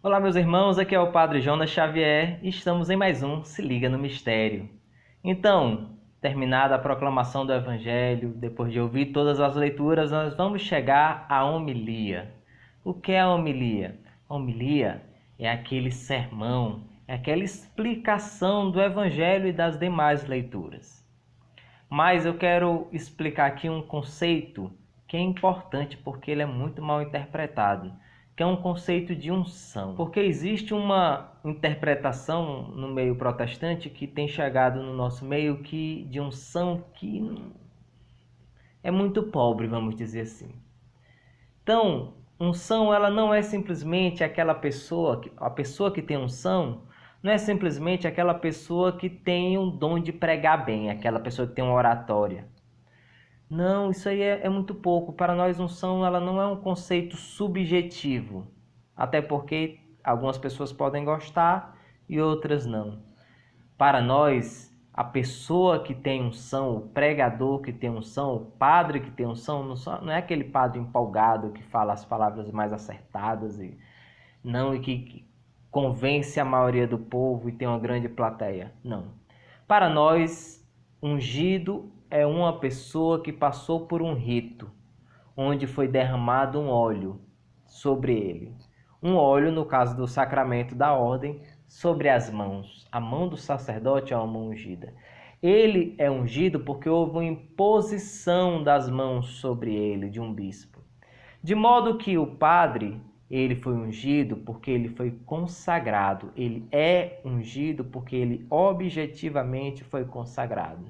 Olá, meus irmãos, aqui é o Padre Jonas Xavier e estamos em mais um Se Liga no Mistério. Então, terminada a proclamação do Evangelho, depois de ouvir todas as leituras, nós vamos chegar à homilia. O que é a homilia? A homilia é aquele sermão, é aquela explicação do Evangelho e das demais leituras. Mas eu quero explicar aqui um conceito que é importante porque ele é muito mal interpretado, que é um conceito de unção. Porque existe uma interpretação no meio protestante que tem chegado no nosso meio de unção que é muito pobre, vamos dizer assim. Então, unção ela não é simplesmente aquela pessoa, a pessoa que tem unção, não é simplesmente aquela pessoa que tem um dom de pregar bem, aquela pessoa que tem uma oratória. Não, isso aí é muito pouco. Para nós, unção ela não é um conceito subjetivo. Até porque algumas pessoas podem gostar e outras não. Para nós, a pessoa que tem unção, o pregador que tem unção, o padre que tem unção, não é aquele padre empolgado que fala as palavras mais acertadas e que convence a maioria do povo e tem uma grande plateia. Não. Para nós, ungido é uma pessoa que passou por um rito, onde foi derramado um óleo sobre ele. Um óleo, no caso do sacramento da ordem, sobre as mãos. A mão do sacerdote é uma mão ungida. Ele é ungido porque houve uma imposição das mãos sobre ele, de um bispo. De modo que o padre, ele foi ungido porque ele foi consagrado. Ele é ungido porque ele objetivamente foi consagrado.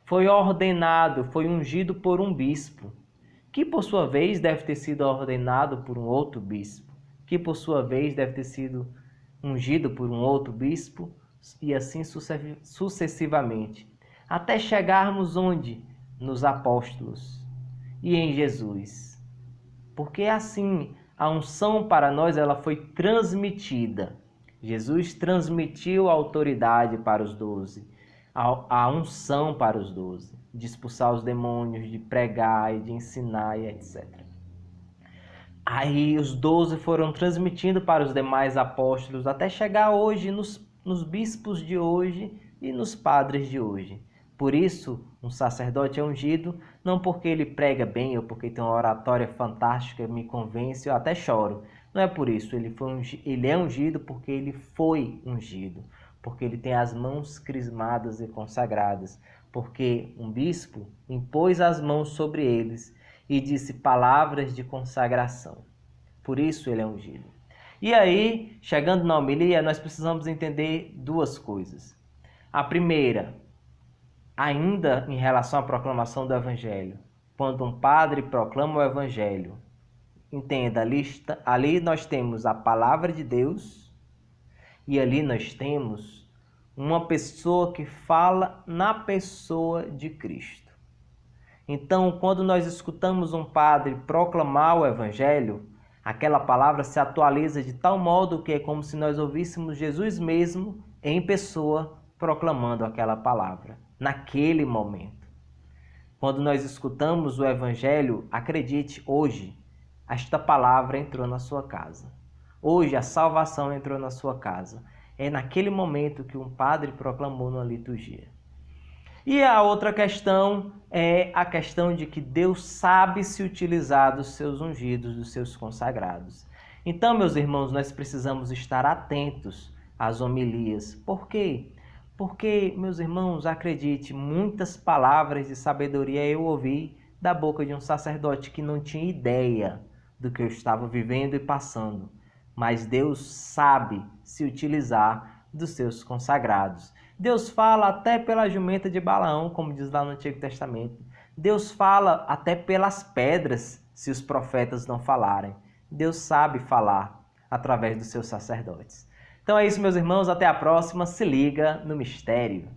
Foi ordenado, foi ungido por um bispo, que por sua vez deve ter sido ordenado por um outro bispo, que por sua vez deve ter sido ungido por um outro bispo, e assim sucessivamente, até chegarmos onde? Nos apóstolos e em Jesus. Porque assim, a unção para nós ela foi transmitida. Jesus transmitiu a autoridade para os 12. A unção para os 12, de expulsar os demônios, de pregar e de ensinar e etc. Aí os 12 foram transmitindo para os demais apóstolos até chegar hoje nos bispos de hoje e nos padres de hoje. Por isso, um sacerdote é ungido, não porque ele prega bem ou porque tem uma oratória fantástica, me convence, eu até choro. Não é por isso, ele é ungido porque ele foi ungido. Porque ele tem as mãos crismadas e consagradas, porque um bispo impôs as mãos sobre eles e disse palavras de consagração. Por isso ele é ungido. E aí, chegando na homilia, nós precisamos entender duas coisas. A primeira, ainda em relação à proclamação do Evangelho, quando um padre proclama o Evangelho, entenda, ali nós temos a palavra de Deus. E ali nós temos uma pessoa que fala na pessoa de Cristo. Então, quando nós escutamos um padre proclamar o Evangelho, aquela palavra se atualiza de tal modo que é como se nós ouvíssemos Jesus mesmo em pessoa proclamando aquela palavra, naquele momento. Quando nós escutamos o Evangelho, acredite, hoje, esta palavra entrou na sua casa. Hoje a salvação entrou na sua casa. É naquele momento que um padre proclamou na liturgia. E a outra questão é a questão de que Deus sabe se utilizar dos seus ungidos, dos seus consagrados. Então, meus irmãos, nós precisamos estar atentos às homilias. Por quê? Porque, meus irmãos, acredite, muitas palavras de sabedoria eu ouvi da boca de um sacerdote que não tinha ideia do que eu estava vivendo e passando. Mas Deus sabe se utilizar dos seus consagrados. Deus fala até pela jumenta de Balaão, como diz lá no Antigo Testamento. Deus fala até pelas pedras, se os profetas não falarem. Deus sabe falar através dos seus sacerdotes. Então é isso, meus irmãos. Até a próxima. Se liga no mistério.